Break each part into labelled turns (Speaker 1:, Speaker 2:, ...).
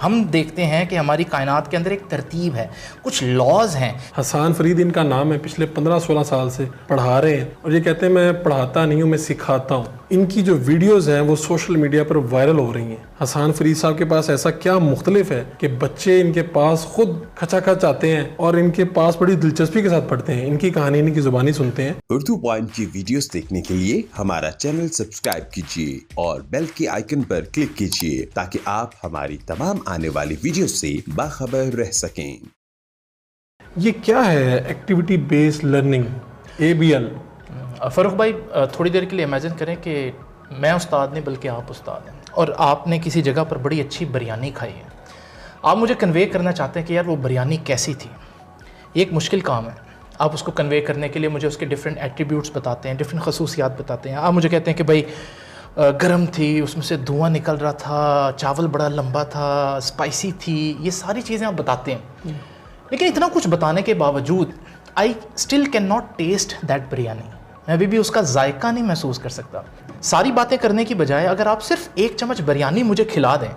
Speaker 1: हम देखते हैं कि हमारी कायनात के अंदर एक तरतीब है, कुछ लॉज हैं।
Speaker 2: हसन फरीद इनका नाम है, पिछले 15-16 साल से पढ़ा रहे हैं और ये कहते हैं मैं पढ़ाता नहीं हूँ, मैं सिखाता हूँ। इनकी जो वीडियोस हैं वो सोशल मीडिया पर वायरल हो रही हैं। हसन फरीद साहब के पास ऐसा क्या मुख्तलिफ है कि बच्चे इनके पास खुद खचाखच आते हैं और इनके पास बड़ी दिलचस्पी के साथ पढ़ते हैं, इनकी कहानी इनकी जुबानी सुनते हैं।
Speaker 3: उर्दू पॉइंट की वीडियोस देखने के लिए हमारा चैनल सब्सक्राइब कीजिए और बेल के आइकन पर क्लिक कीजिए ताकि आप हमारी तमाम आने वाली वीडियो से बाखबर रह सकें।
Speaker 2: ये क्या है activity based learning, ABL?
Speaker 1: Farooq भाई, थोड़ी देर के लिए इमेजिन करें कि मैं उस्ताद नहीं बल्कि आप उस्ताद हैं और आपने किसी जगह पर बड़ी अच्छी बिरयानी खाई है। आप मुझे कन्वे करना चाहते हैं कि यार वो बिरयानी कैसी थी। ये एक मुश्किल काम है। आप उसको कन्वे करने के लिए मुझे उसके डिफरेंट एट्रीब्यूट्स बताते हैं, डिफरेंट खसूसियात बताते हैं। आप मुझे कहते हैं कि भाई गर्म थी, उसमें से धुआं निकल रहा था, चावल बड़ा लंबा था, स्पाइसी थी, ये सारी चीज़ें आप बताते हैं। लेकिन इतना कुछ बताने के बावजूद I still can not taste that biryani. मैं अभी भी उसका जायका नहीं महसूस कर सकता। सारी बातें करने की बजाय अगर आप सिर्फ एक चम्मच बिरयानी मुझे खिला दें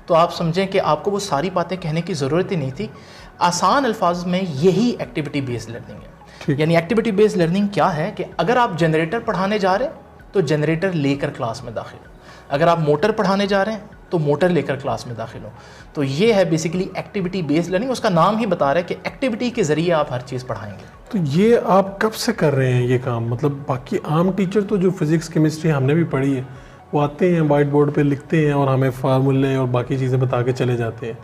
Speaker 1: तो आप समझें कि आपको वो सारी बातें कहने की ज़रूरत ही नहीं थी। आसान अल्फाज में यही एक्टिविटी बेस्ड लर्निंग है। यानी एक्टिविटी बेस्ड लर्निंग क्या है कि अगर आप जनरेटर पढ़ाने जा रहे हैं तो जनरेटर लेकर क्लास में दाखिल हो, अगर आप मोटर पढ़ाने जा रहे हैं तो मोटर लेकर क्लास में दाखिल हो। तो ये है बेसिकली एक्टिविटी बेस्ड लर्निंग। उसका नाम ही बता रहा है कि एक्टिविटी के ज़रिए आप हर चीज़ पढ़ाएंगे।
Speaker 2: तो ये आप कब से कर रहे हैं ये काम? मतलब बाकी आम टीचर तो जो फिज़िक्स केमिस्ट्री हमने भी पढ़ी है वो आते हैं वाइट बोर्ड पे लिखते हैं और हमें फार्मूले और बाकी चीज़ें बता के चले जाते हैं।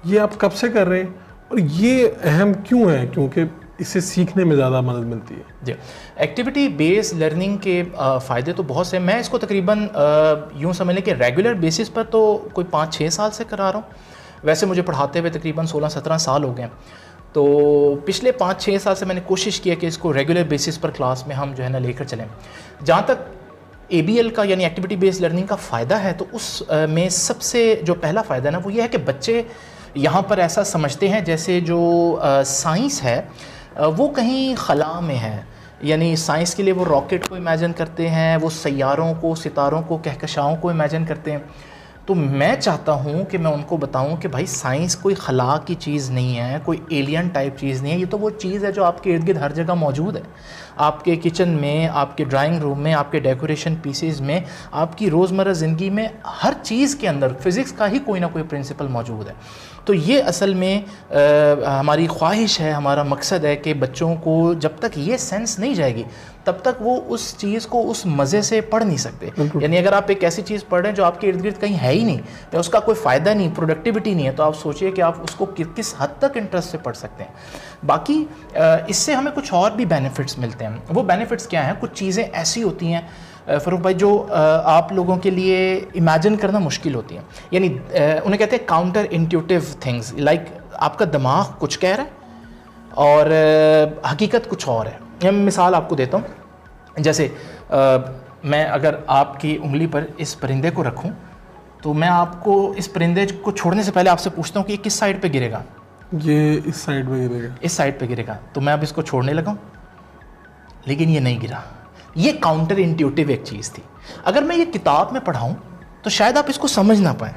Speaker 2: ये आप कब से कर रहे हैं और ये अहम क्यों है? क्योंकि इससे सीखने में ज़्यादा मदद मिलती है।
Speaker 1: जी, एक्टिविटी बेस्ड लर्निंग के फ़ायदे तो बहुत से। मैं इसको तकरीबन यूँ समझ लें कि रेगुलर बेसिस पर तो कोई 5-6 साल से करा रहा हूँ। वैसे मुझे पढ़ाते हुए तकरीबन 16-17 साल हो गए। तो पिछले 5-6 साल से मैंने कोशिश किया कि इसको रेगुलर बेसिस पर क्लास में हम जो है ना लेकर चलें। जहाँ तक ABL का यानी एक्टिविटी बेस्ड लर्निंग का फ़ायदा है तो उस में सबसे जो पहला फ़ायदा ना वो ये है कि बच्चे यहाँ पर ऐसा समझते हैं जैसे जो साइंस है वो कहीं खला में है। यानी साइंस के लिए वो रॉकेट को इमेजिन करते हैं, वो सैयारों को, सितारों को, कहकशाओं को इमेजिन करते हैं। तो मैं चाहता हूँ कि मैं उनको बताऊँ कि भाई साइंस कोई खला की चीज़ नहीं है, कोई एलियन टाइप चीज़ नहीं है। ये तो वो चीज़ है जो आपके इर्द गिर्द हर जगह मौजूद है। आपके किचन में, आपके ड्राइंग रूम में, आपके डेकोरेशन पीसेस में, आपकी रोज़मर्रा ज़िंदगी में, हर चीज़ के अंदर फ़िज़िक्स का ही कोई ना कोई प्रिंसिपल मौजूद है। तो ये असल में हमारी ख्वाहिश है, हमारा मकसद है कि बच्चों को जब तक ये सेंस नहीं जाएगी तब तक वो उस चीज़ को उस मज़े से पढ़ नहीं सकते। यानी अगर आप एक ऐसी चीज़ पढ़ रहे हैं जो आपके इर्द गिर्द कहीं है ही नहीं या उसका कोई फ़ायदा नहीं, प्रोडक्टिविटी नहीं है, तो आप सोचिए कि आप उसको किस हद तक इंटरेस्ट से पढ़ सकते हैं। बाकी इससे हमें कुछ और भी बेनिफिट्स मिलते हैं। वो बेनिफिट्स क्या हैं? कुछ चीज़ें ऐसी होती हैं फ़ारूक भाई जो आप लोगों के लिए इमेजिन करना मुश्किल होती हैं। यानी उन्हें कहते हैं काउंटर इंट्यूटिव थिंग्स। लाइक आपका दिमाग कुछ कह रहा है और हकीकत कुछ और है। मैं मिसाल आपको देता हूँ। जैसे मैं अगर आपकी उंगली पर इस परिंदे को रखूँ तो मैं आपको इस परिंदे को छोड़ने से पहले आपसे पूछता हूँ कि ये किस साइड पे गिरेगा?
Speaker 2: ये इस साइड पे गिरेगा।
Speaker 1: इस साइड पे गिरेगा। तो मैं अब इसको छोड़ने लगा लेकिन ये नहीं गिरा। ये काउंटर इंट्यूटिव एक चीज़ थी। अगर मैं ये किताब में पढ़ाऊँ तो शायद आप इसको समझ ना पाएँ,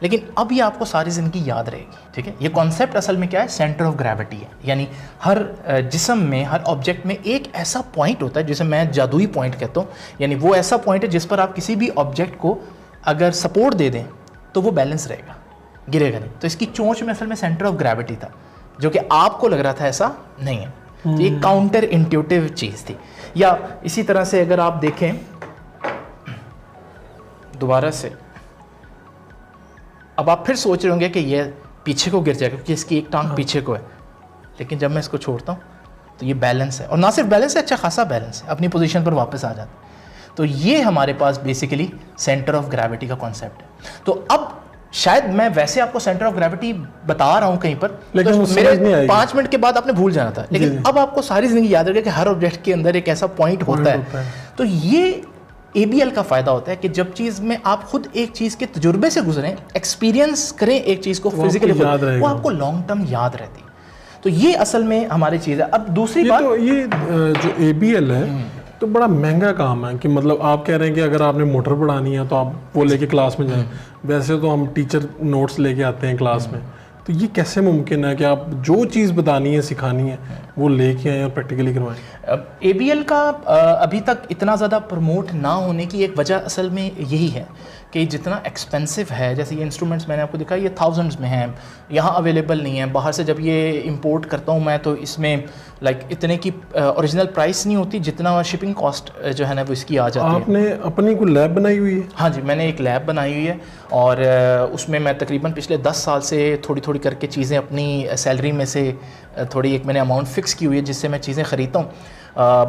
Speaker 1: लेकिन अब ये आपको सारी ज़िंदगी याद रहेगी। ठीक है, ये कॉन्सेप्ट असल में क्या है? सेंटर ऑफ ग्रेविटी है। यानी हर जिस्म में, हर ऑब्जेक्ट में एक ऐसा पॉइंट होता है जिसे मैं जादुई पॉइंट कहता हूँ। यानी वो ऐसा पॉइंट है जिस पर आप किसी भी ऑब्जेक्ट को अगर सपोर्ट दे दें तो वो बैलेंस रहेगा, गिरेगा नहीं। तो इसकी चोंच में असल में सेंटर ऑफ ग्रेविटी था जो कि आपको लग रहा था ऐसा नहीं है। तो ये काउंटर इंट्यूटिव चीज़ थी। या इसी तरह से अगर आप देखें दोबारा से, अब आप फिर सोच रहे होंगे कि ये पीछे को गिर जाएगा क्योंकि इसकी एक टांग पीछे को है, लेकिन जब मैं इसको छोड़ता हूँ तो ये बैलेंस है, और ना सिर्फ बैलेंस है, अच्छा खासा बैलेंस है, अपनी पोजीशन पर वापस आ जाता है। तो ये हमारे पास बेसिकली सेंटर ऑफ ग्रेविटी का कॉन्सेप्ट है। तो अब शायद मैं वैसे आपको सेंटर ऑफ ग्रेविटी बता रहा हूँ कहीं पर, लेकिन तो मेरे 5 मिनट के बाद आपने भूल जाना था, लेकिन अब आपको सारी जिंदगी याद रखेगा कि हर ऑब्जेक्ट के अंदर एक ऐसा पॉइंट होता है। तो ये ABL का फ़ायदा होता है कि जब चीज़ में आप खुद एक चीज़ के तजुर्बे से गुजरें, एक्सपीरियंस करें एक चीज़ को फिजिकली, वो आपको लॉन्ग टर्म याद रहती है। तो ये असल में हमारी चीज़ है। अब दूसरी बात,
Speaker 2: तो ये जो ABL है तो बड़ा महंगा काम है कि मतलब आप कह रहे हैं कि अगर आपने मोटर पढ़ानी है तो आप वो लेके क्लास में जाएं, वैसे तो हम टीचर नोट्स लेके आते हैं क्लास में, तो ये कैसे मुमकिन है कि आप जो चीज़ बतानी है सिखानी है वो लेके आएँ और प्रैक्टिकली करवाएं?
Speaker 1: ABL का अभी तक इतना ज़्यादा प्रमोट ना होने की एक वजह असल में यही है कि जितना एक्सपेंसिव है, जैसे ये इंस्ट्रूमेंट्स मैंने आपको दिखाया ये थाउजेंड्स में हैं, यहाँ अवेलेबल नहीं है। बाहर से जब ये इंपोर्ट करता हूँ मैं तो इसमें लाइक इतने की ओरिजिनल प्राइस नहीं होती जितना शिपिंग कॉस्ट जो है ना वो इसकी आ जाती है।
Speaker 2: आपने अपनी कोई लैब बनाई हुई है?
Speaker 1: हाँ जी, मैंने एक लैब बनाई हुई है और उसमें मैं तकरीबन पिछले 10 साल से थोड़ी थोड़ी करके चीज़ें अपनी सैलरी में से थोड़ी एक मैंने अमाउंट फ़िक्स की हुई है जिससे मैं चीज़ें ख़रीदता हूँ।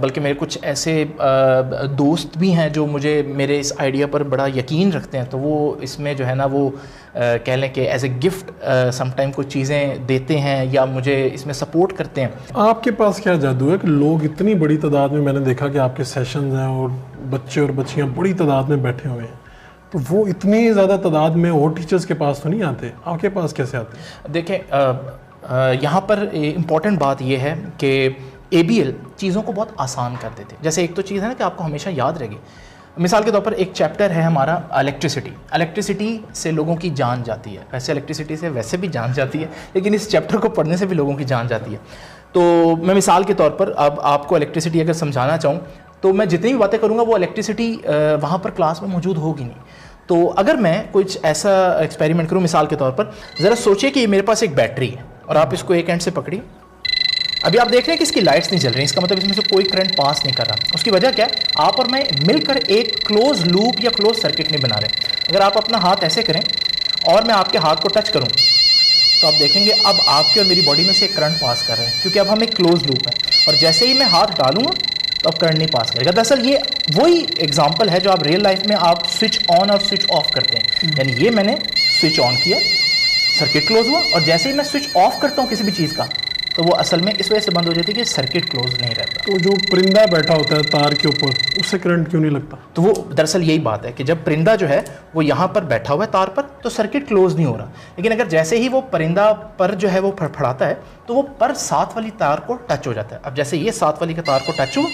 Speaker 1: बल्कि मेरे कुछ ऐसे दोस्त भी हैं जो मुझे मेरे इस आइडिया पर बड़ा यकीन रखते हैं, तो वो इसमें जो है ना वो कह लें कि एज ए गिफ्ट समटाइम कुछ चीज़ें देते हैं या मुझे इसमें सपोर्ट करते हैं।
Speaker 2: आपके पास क्या जादू है कि लोग इतनी बड़ी तादाद में, मैंने देखा कि आपके सेशंस हैं और बच्चे और बच्चियाँ बड़ी तादाद में बैठे हुए हैं, तो वो इतनी ज़्यादा तादाद में और टीचर्स के पास तो नहीं आते, आपके पास कैसे आते हैं?
Speaker 1: देखें, यहाँ पर इम्पॉर्टेंट बात यह है कि ABL चीज़ों को बहुत आसान कर देते हैं। जैसे एक तो चीज़ है ना कि आपको हमेशा याद रहेगी, मिसाल के तौर पर एक चैप्टर है हमारा इलेक्ट्रिसिटी से लोगों की जान जाती है। वैसे इलेक्ट्रिसिटी से वैसे भी जान जाती है, लेकिन इस चैप्टर को पढ़ने से भी लोगों की जान जाती है। तो मैं मिसाल के तौर पर अब आपको इलेक्ट्रिसिटी अगर समझाना चाहूँ तो मैं जितनी भी बातें करूँगा वो इलेक्ट्रिसिटी वहाँ पर क्लास में मौजूद होगी नहीं। तो अगर मैं कुछ ऐसा एक्सपेरिमेंट करूँ, मिसाल के तौर पर ज़रा सोचिए कि मेरे पास एक बैटरी है और आप इसको एक एंड से पकड़िए। अभी आप देख रहे हैं कि इसकी लाइट्स नहीं जल रही, इसका मतलब इसमें से कोई करंट पास नहीं कर रहा। उसकी वजह क्या है? आप और मैं मिलकर एक क्लोज लूप या क्लोज सर्किट नहीं बना रहे। अगर आप अपना हाथ ऐसे करें और मैं आपके हाथ को टच करूं तो आप देखेंगे अब आपके और मेरी बॉडी में से एक करंट पास कर रहे हैं, क्योंकि अब हम एक क्लोज लूप है। और जैसे ही मैं हाथ डालूंगा तो अब करंट नहीं पास करेगा। दरअसल ये वही एग्जाम्पल है जो आप रियल लाइफ में आप स्विच ऑन और स्विच ऑफ करते हैं। यानी ये मैंने स्विच ऑन किया, सर्किट क्लोज हुआ, और जैसे ही मैं स्विच ऑफ करता हूँ किसी भी चीज़ का तो वो असल में इस वजह से बंद हो जाती है कि सर्किट क्लोज नहीं रहता।
Speaker 2: तो जो परिंदा बैठा होता है तार के ऊपर, उससे करंट क्यों नहीं लगता?
Speaker 1: तो वो दरअसल यही बात है कि जब परिंदा जो है वो यहाँ पर बैठा हुआ है तार पर तो सर्किट क्लोज नहीं हो रहा, लेकिन अगर जैसे ही वो परिंदा पर जो है वो फड़फड़ाता है तो वो पर साथ वाली तार को टच हो जाता है। अब जैसे ये साथ वाली का तार को टच हुआ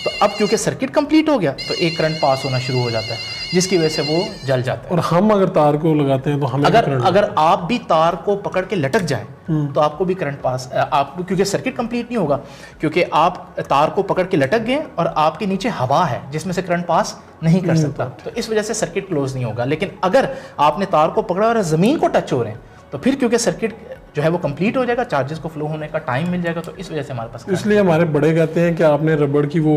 Speaker 1: तो अब क्योंकि सर्किट कंप्लीट हो गया तो एक करंट पास होना शुरू हो जाता है, जिसकी वजह से वो जल जाता है।
Speaker 2: और हम अगर तार को लगाते हैं तो हमें
Speaker 1: अगर आप भी तार को पकड़ के लटक जाए तो आपको भी करंट पास, आपको क्योंकि सर्किट कंप्लीट नहीं होगा, क्योंकि आप तार को पकड़ के लटक गए और आपके नीचे हवा है जिसमें से करंट पास नहीं कर सकता, तो इस वजह से सर्किट क्लोज नहीं होगा। लेकिन अगर आपने तार को पकड़ा और ज़मीन को टच हो रहे हैं तो फिर क्योंकि सर्किट जो है वो कंप्लीट हो जाएगा, चार्जेस को फ्लो होने का टाइम मिल जाएगा, तो इस वजह से हमारे पास।
Speaker 2: इसलिए हमारे बड़े कहते हैं कि आपने रबड़ की वो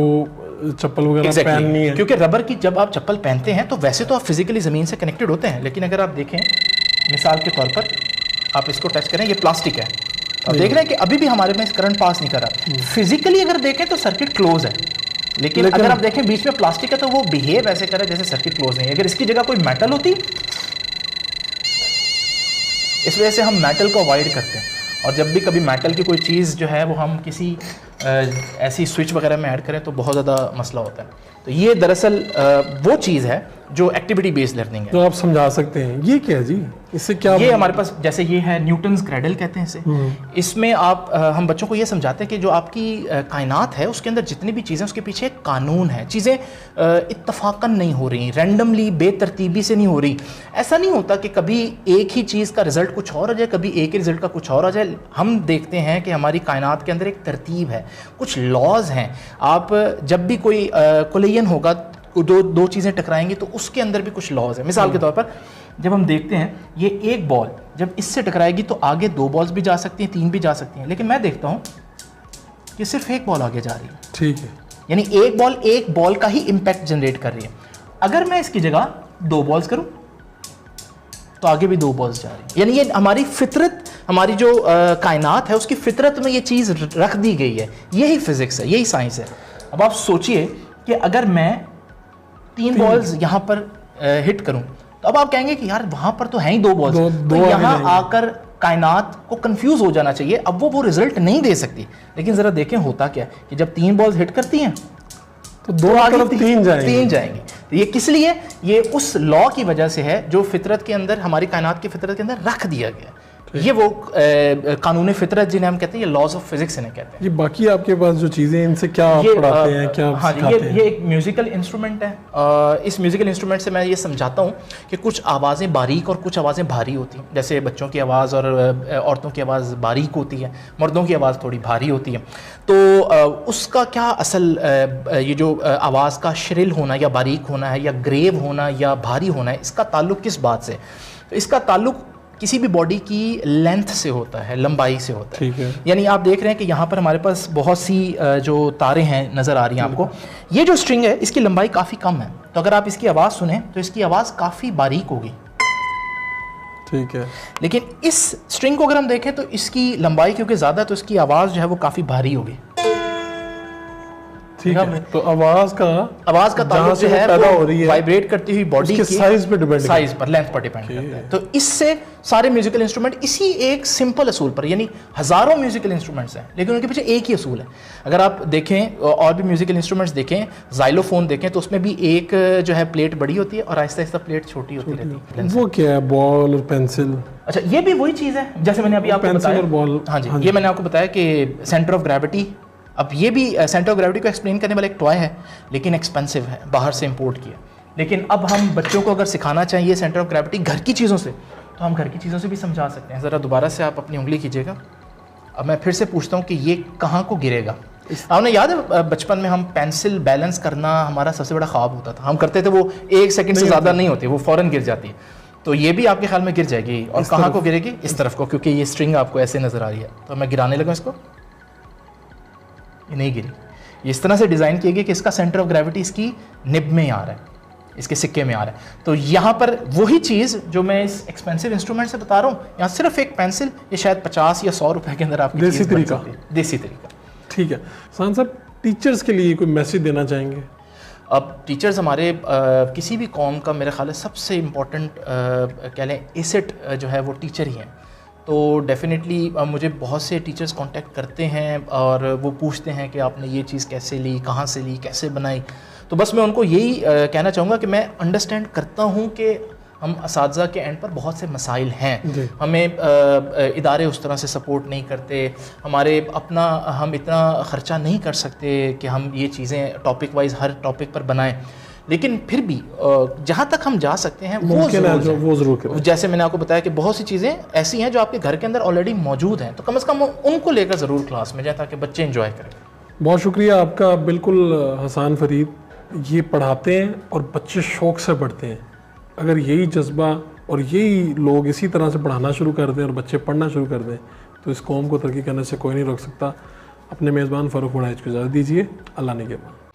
Speaker 2: चप्पल वगैरह पहननी है,
Speaker 1: क्योंकि रबर की जब आप चप्पल पहनते हैं तो वैसे तो आप फिजिकली ज़मीन से कनेक्टेड होते हैं, लेकिन अगर आप देखें मिसाल के तौर पर आप इसको टच करें, ये प्लास्टिक है, तो आप देख रहे हैं कि अभी भी हमारे में करंट पास नहीं कर रहा। फिजिकली अगर देखें तो सर्किट क्लोज है, लेकिन अगर आप देखें बीच में प्लास्टिक है तो वो बिहेव ऐसे करे जैसे सर्किट क्लोज नहीं है। अगर इसकी जगह कोई मेटल होती, इस वजह से हम मेटल को अवॉइड करते हैं, और जब भी कभी मेटल की कोई चीज़ जो है वो हम किसी ऐसी स्विच वगैरह में ऐड करें तो बहुत ज़्यादा मसला होता है। तो ये दरअसल वो चीज़ है जो एक्टिविटी बेस्ड लर्निंग है।
Speaker 2: तो आप समझा सकते हैं ये क्या है जी, इससे क्या?
Speaker 1: ये हमारे पास जैसे ये है न्यूटन्स क्रेडल कहते हैं इसे। इसमें आप हम बच्चों को ये समझाते हैं कि जो आपकी कायनात है उसके अंदर जितनी भी चीज़ें उसके पीछे एक कानून है। चीज़ें इत्तफाकन नहीं हो रही, रैंडमली बेतरतीबी से नहीं हो रही। ऐसा नहीं होता कि कभी एक ही चीज़ का रिजल्ट कुछ और आ जाए, कभी एक ही रिजल्ट का कुछ और आ जाए। हम देखते हैं कि हमारी कायनात के अंदर एक तरतीब है, कुछ लॉज हैं। आप जब भी कोई कोलिजन होगा, दो चीज़ें टकराएंगी तो उसके अंदर भी कुछ लॉज है। मिसाल के तौर पर जब हम देखते हैं ये एक बॉल जब इससे टकराएगी तो आगे 2 बॉल्स भी जा सकती हैं, 3 भी जा सकती हैं, लेकिन मैं देखता हूँ कि सिर्फ एक बॉल आगे जा रही है।
Speaker 2: ठीक है,
Speaker 1: यानी एक बॉल का ही इम्पैक्ट जनरेट कर रही है। अगर मैं इसकी जगह 2 बॉल्स करूँ तो आगे भी 2 बॉल्स जा रही है। यानी ये हमारी फितरत, हमारी जो कायनात है उसकी फितरत में ये चीज़ रख दी गई है। यही फिजिक्स है, यही साइंस है। अब आप सोचिए कि अगर मैं 3 बॉल्स यहाँ पर हिट करूं तो अब आप कहेंगे कि यार वहां पर तो हैं ही 2 बॉल्स, तो यहाँ आकर कायनात को कंफ्यूज हो जाना चाहिए, अब वो रिजल्ट नहीं दे सकती। लेकिन जरा देखें होता क्या कि जब 3 बॉल्स हिट करती हैं
Speaker 2: तो 2 आगे 3
Speaker 1: जाएंगे। तो ये किस लिए? ये उस लॉ की वजह से है जो फितरत के अंदर, हमारी कायनात की फितरत के अंदर रख दिया गया। ये वो कानून फितरत जिन्हें हम कहते हैं, ये लॉज ऑफ फिजिक्स इन्हें कहते हैं।
Speaker 2: ये बाकी आपके पास जो चीज़ें इनसे क्या आप पढ़ाते हैं, क्या
Speaker 1: हाँ
Speaker 2: सिखाते हैं?
Speaker 1: ये एक म्यूज़िकल इंस्ट्रूमेंट है। इस म्यूज़िकल इंस्ट्रूमेंट से मैं ये समझाता हूँ कि कुछ आवाज़ें बारीक और कुछ आवाज़ें भारी होती हैं। जैसे बच्चों की आवाज़ और औरतों की आवाज़ बारीक होती है, मर्दों की आवाज़ थोड़ी भारी होती है। तो उसका क्या असल ये जो आवाज़ का श्रिल होना या बारीक होना है या ग्रेव होना या भारी होना है, इसका ताल्लुक़ किस बात से? तो इसका ताल्लुक़ किसी भी बॉडी की लेंथ से होता है, लंबाई से होता है।
Speaker 2: ठीक है।
Speaker 1: यानी आप देख रहे हैं कि यहाँ पर हमारे पास बहुत सी जो तारें हैं नज़र आ रही हैं आपको। ये जो स्ट्रिंग है इसकी लंबाई काफ़ी कम है, तो अगर आप इसकी आवाज़ सुने तो इसकी आवाज़ काफ़ी बारीक होगी।
Speaker 2: ठीक है।
Speaker 1: लेकिन इस स्ट्रिंग को अगर हम देखें तो इसकी लंबाई क्योंकि ज़्यादा, तो इसकी आवाज़ जो है वो काफ़ी भारी होगी।
Speaker 2: ठीक है। तो आवाज़ का
Speaker 1: ताल्लुक जो है
Speaker 2: पैदा हो रही है
Speaker 1: वाइब्रेट करती हुई बॉडी की
Speaker 2: साइज पे डिपेंड,
Speaker 1: साइज पर, लेंथ पर डिपेंड करता है। तो इससे सारे म्यूजिकल इंस्ट्रूमेंट इसी एक सिंपल असूल पर, यानी हज़ारों म्यूजिकल इंस्ट्रूमेंट्स हैं लेकिन उनके पीछे एक ही असूल है। अगर आप देखें और भी म्यूजिकल इंस्ट्रूमेंट्स देखें, जाइलोफोन देखें, तो उसमें भी एक जो है प्लेट बड़ी होती है और आहिस्ता आहिस्ता प्लेट छोटी होती रहती है।
Speaker 2: वो क्या है? बॉल और पेंसिल?
Speaker 1: अच्छा, ये भी वही चीज़ है जैसे मैंने अभी आपको बताया।
Speaker 2: बॉल,
Speaker 1: हाँ जी, ये मैंने आपको बताया कि सेंटर ऑफ ग्रेविटी। अब ये भी सेंटर ऑफ ग्रेविटी को एक्सप्लेन करने वाला एक टॉय है, लेकिन एक्सपेंसिव है, बाहर से इंपोर्ट किया। लेकिन अब हम बच्चों को अगर सिखाना चाहिए सेंटर ऑफ ग्रेविटी घर की चीज़ों से, तो हम घर की चीज़ों से भी समझा सकते हैं। ज़रा दोबारा से आप अपनी उंगली कीजिएगा। अब मैं फिर से पूछता हूँ कि ये कहाँ को गिरेगा? आपने याद है बचपन में हम पेंसिल बैलेंस करना हमारा सबसे बड़ा ख्वाब होता था, हम करते थे, वो 1 सेकंड से ज़्यादा नहीं होती, वो फ़ौरन गिर जाती है। तो ये भी आपके ख्याल में गिर जाएगी, और कहाँ को गिरेगी? इस तरफ को, क्योंकि ये स्ट्रिंग आपको ऐसे नज़र आ रही है। तो मैं गिराने लगा इसको, ये नहीं गिरी। ये इस तरह से डिज़ाइन किया गया कि इसका सेंटर ऑफ ग्रेविटी इसकी निब में आ रहा है, इसके सिक्के में आ रहा है। तो यहाँ पर वही चीज़ जो मैं इस एक्सपेंसिव इंस्ट्रूमेंट से बता रहा हूँ, यहाँ सिर्फ एक पेंसिल, ये शायद 50 या 100 रुपए के अंदर आपकी
Speaker 2: देसी तरीका।
Speaker 1: देसी तरीका।
Speaker 2: ठीक है। सान साहब, टीचर्स के लिए कोई मैसेज देना चाहेंगे?
Speaker 1: अब टीचर्स हमारे किसी भी कौम का मेरे ख्याल है सबसे इम्पोर्टेंट कह लें एसेट जो है वो टीचर ही हैं। तो डेफिनेटली मुझे बहुत से टीचर्स कांटेक्ट करते हैं और वो पूछते हैं कि आपने ये चीज़ कैसे ली, कहाँ से ली, कैसे बनाई। तो बस मैं उनको यही कहना चाहूँगा कि मैं अंडरस्टैंड करता हूँ कि हम असातिज़ा के एंड पर बहुत से मसाइल हैं, हमें इदारे उस तरह से सपोर्ट नहीं करते, हम इतना ख़र्चा नहीं कर सकते कि हम ये चीज़ें टॉपिक वाइज हर टॉपिक पर बनाएं। लेकिन फिर भी जहाँ तक हम जा सकते हैं वो ज़रूर करें। जैसे मैंने आपको बताया कि बहुत सी चीज़ें ऐसी हैं जो आपके घर के अंदर ऑलरेडी मौजूद हैं, तो कम से कम उनको लेकर ज़रूर क्लास में जाए ताकि बच्चे इंजॉय करें।
Speaker 2: बहुत शुक्रिया आपका। बिल्कुल हसन फरीद, ये पढ़ाते हैं और बच्चे शौक़ से पढ़ते हैं। अगर यही जज्बा और यही लोग इसी तरह से पढ़ाना शुरू कर दें और बच्चे पढ़ना शुरू कर दें तो इस कौम को तरक्की करने से कोई नहीं रोक सकता। अपने मेज़बान फ़ारूक वड़ाइच को इजाज़त दीजिए। अल्लाह ने के बाद।